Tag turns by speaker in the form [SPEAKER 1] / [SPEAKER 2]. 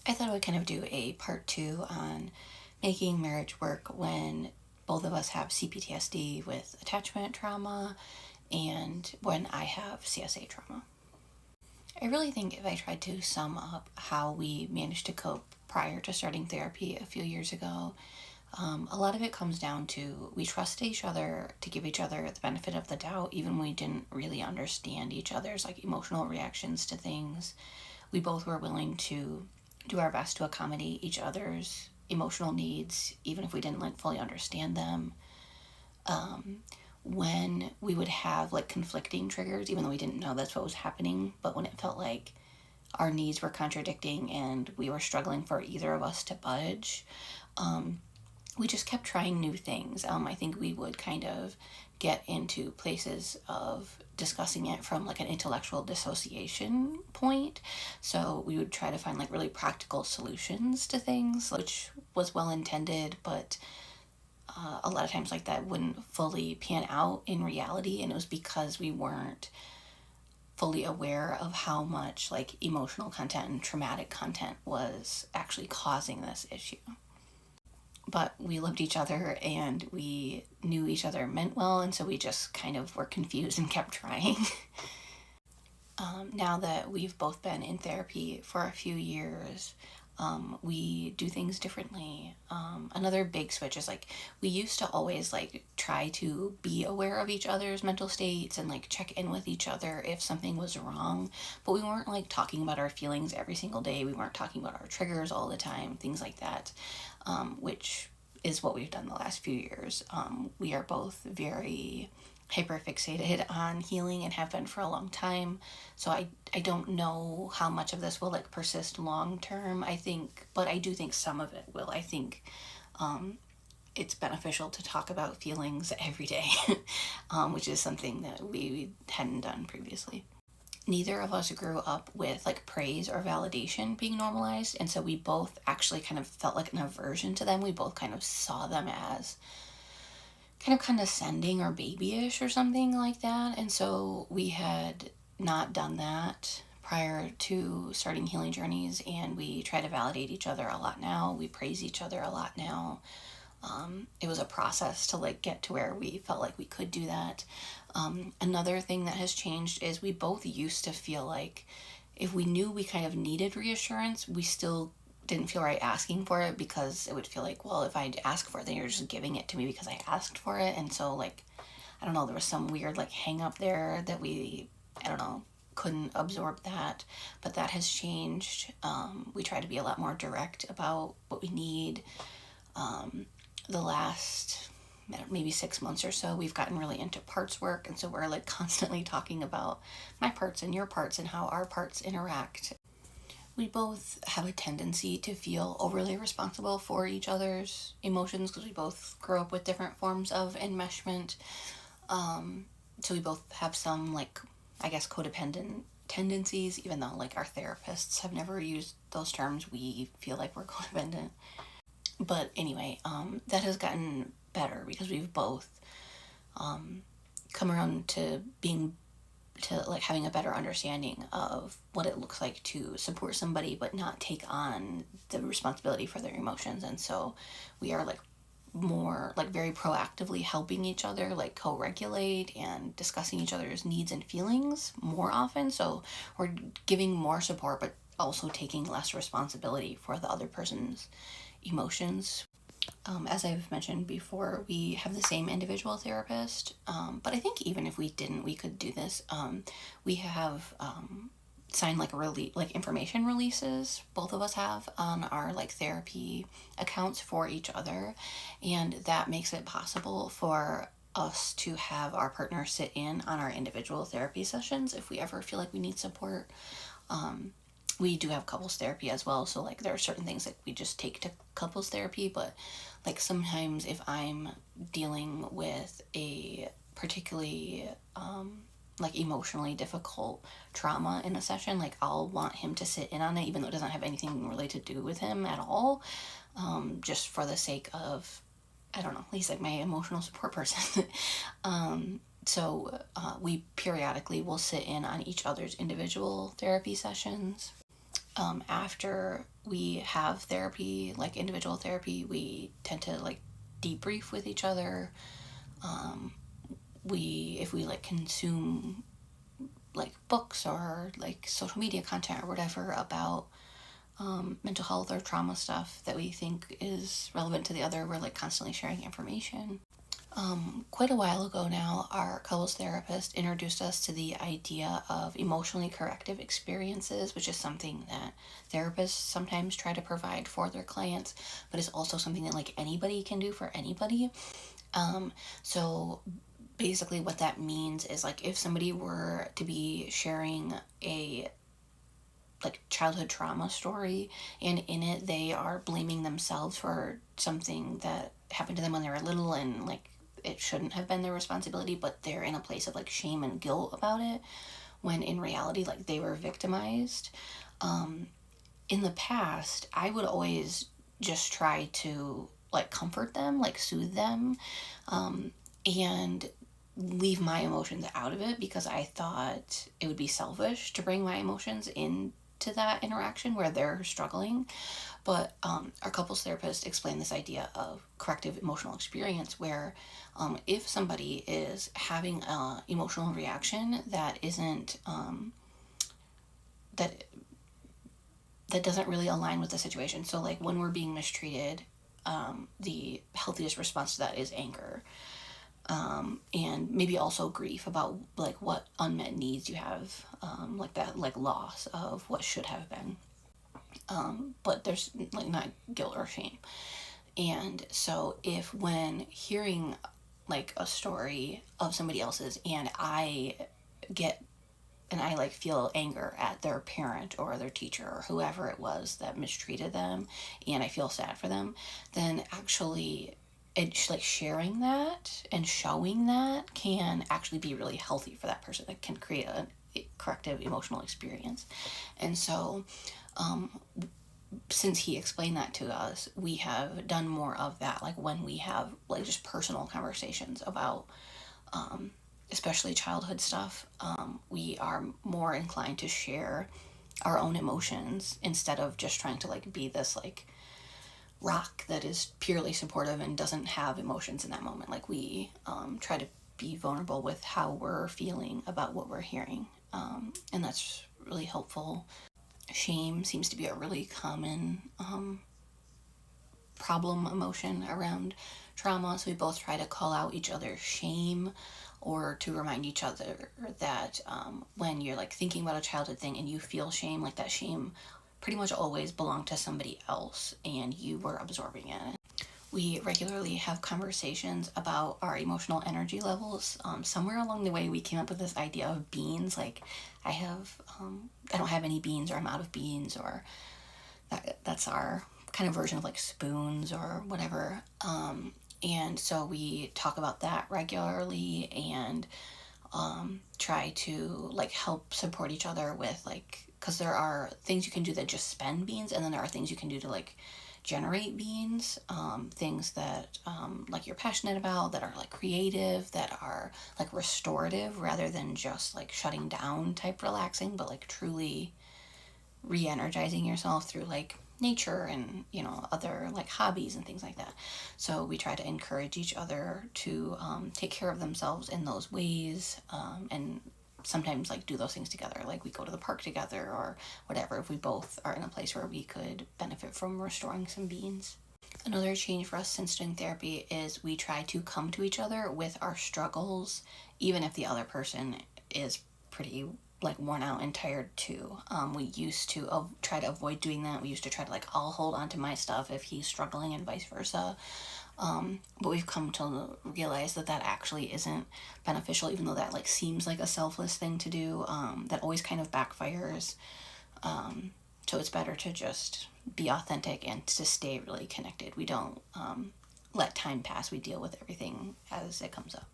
[SPEAKER 1] I thought I would kind of do a part 2 on making marriage work when both of us have cptsd with attachment trauma and when I have CSA trauma. I really think if I tried to sum up how we managed to cope prior to starting therapy a few years ago, a lot of it comes down to we trust each other to give each other the benefit of the doubt, even when we didn't really understand each other's emotional reactions to things. We both were willing to do our best to accommodate each other's emotional needs, even if we didn't fully understand them. When we would have conflicting triggers, even though we didn't know that's what was happening, but when it felt like our needs were contradicting and we were struggling for either of us to budge, we just kept trying new things. I think we would kind of get into places of discussing it from an intellectual dissociation point. So we would try to find really practical solutions to things, which was well intended, but a lot of times that wouldn't fully pan out in reality, and it was because we weren't fully aware of how much emotional content and traumatic content was actually causing this issue. But we loved each other and we knew each other meant well, and so we just kind of were confused and kept trying. Now that we've both been in therapy for a few years, we do things differently. Another big switch is we used to always try to be aware of each other's mental states and check in with each other if something was wrong, but we weren't talking about our feelings every single day. We weren't talking about our triggers all the time, things like that, which is what we've done the last few years. We are both very hyperfixated on healing and have been for a long time, so I don't know how much of this will persist long term. But I do think some of it will. I think it's beneficial to talk about feelings every day, which is something that we hadn't done previously. Neither of us grew up with praise or validation being normalized, and so we both actually kind of felt an aversion to them. We both kind of saw them as kind of condescending or babyish or something like that. And so we had not done that prior to starting healing journeys, and we try to validate each other a lot now. We praise each other a lot now. It was a process to get to where we felt we could do that. Another thing that has changed is we both used to feel if we knew we kind of needed reassurance, we still didn't feel right asking for it, because it would feel well, if I ask for it, then you're just giving it to me because I asked for it. And so I don't know, there was some weird hang up there that we, I don't know, couldn't absorb that. But that has changed. We try to be a lot more direct about what we need. The last maybe 6 months or so, we've gotten really into parts work, and so we're constantly talking about my parts and your parts and how our parts interact. We both have a tendency to feel overly responsible for each other's emotions because we both grew up with different forms of enmeshment. So we both have some, I guess, codependent tendencies, even though, our therapists have never used those terms. We feel we're codependent. But anyway, that has gotten better because we've both come around to having a better understanding of what it looks like to support somebody but not take on the responsibility for their emotions. And so we are more very proactively helping each other co-regulate and discussing each other's needs and feelings more often. So we're giving more support but also taking less responsibility for the other person's emotions. As I've mentioned before, we have the same individual therapist, but I think even if we didn't, we could do this. We have signed information releases, both of us have, on our therapy accounts for each other, and that makes it possible for us to have our partner sit in on our individual therapy sessions if we ever feel we need support. We do have couples therapy as well, so there are certain things that we just take to couples therapy, but sometimes if I'm dealing with a particularly emotionally difficult trauma in a session, I'll want him to sit in on it, even though it doesn't have anything really to do with him at all, just for the sake of, I don't know, he's my emotional support person. So we periodically will sit in on each other's individual therapy sessions. after we have therapy, like individual therapy, we tend to like debrief with each other. If we like consume like books or like social media content or whatever about mental health or trauma stuff that we think is relevant to the other, we're like constantly sharing information. Quite a while ago now, our couples therapist introduced us to the idea of emotionally corrective experiences, which is something that therapists sometimes try to provide for their clients, but it's also something that like anybody can do for anybody. So basically what that means is like if somebody were to be sharing a like childhood trauma story and in it they are blaming themselves for something that happened to them when they were little and like it shouldn't have been their responsibility, but they're in a place of like shame and guilt about it when in reality like they were victimized. In the past I would always just try to like comfort them, like soothe them, and leave my emotions out of it because I thought it would be selfish to bring my emotions into that interaction where they're struggling. But our couples therapist explained this idea of corrective emotional experience where if somebody is having an emotional reaction that isn't that that doesn't really align with the situation. So like when we're being mistreated, the healthiest response to that is anger. And maybe also grief about like what unmet needs you have, like that like loss of what should have been, but there's like not guilt or shame. And so if when hearing like a story of somebody else's get and I like feel anger at their parent or their teacher or whoever it was that mistreated them and I feel sad for them, then actually it's like sharing that and showing that can actually be really healthy for that person. It can create a corrective emotional experience. And so since he explained that to us, we have done more of that, like when we have like just personal conversations about especially childhood stuff. We are more inclined to share our own emotions instead of just trying to like be this like rock that is purely supportive and doesn't have emotions in that moment. Like we try to be vulnerable with how we're feeling about what we're hearing, and that's really helpful. Shame seems to be a really common problem emotion around trauma, so we both try to call out each other's shame or to remind each other that when you're like thinking about a childhood thing and you feel shame, like that shame pretty much always belonged to somebody else and you were absorbing it. We regularly have conversations about our emotional energy levels. Somewhere along the way, we came up with this idea of beans. Like, I don't have any beans, or I'm out of beans, or that's our kind of version of like spoons or whatever. And so we talk about that regularly and try to like help support each other with like, because there are things you can do that just spend beans, and then there are things you can do to like generate beans, things that like you're passionate about, that are like creative, that are like restorative rather than just like shutting down type relaxing, but like truly re-energizing yourself through like nature and other like hobbies and things like that. So we try to encourage each other to take care of themselves in those ways, and sometimes like do those things together, like we go to the park together or whatever, if we both are in a place where we could benefit from restoring some beans. Another change for us since doing therapy is we try to come to each other with our struggles, even if the other person is pretty like worn out and tired too. We used to try to avoid doing that. We used to try to like, I'll hold on to my stuff if he's struggling and vice versa. But we've come to realize that that actually isn't beneficial, even though that like seems like a selfless thing to do. That always kind of backfires. So it's better to just be authentic and to stay really connected. We don't let time pass. We deal with everything as it comes up.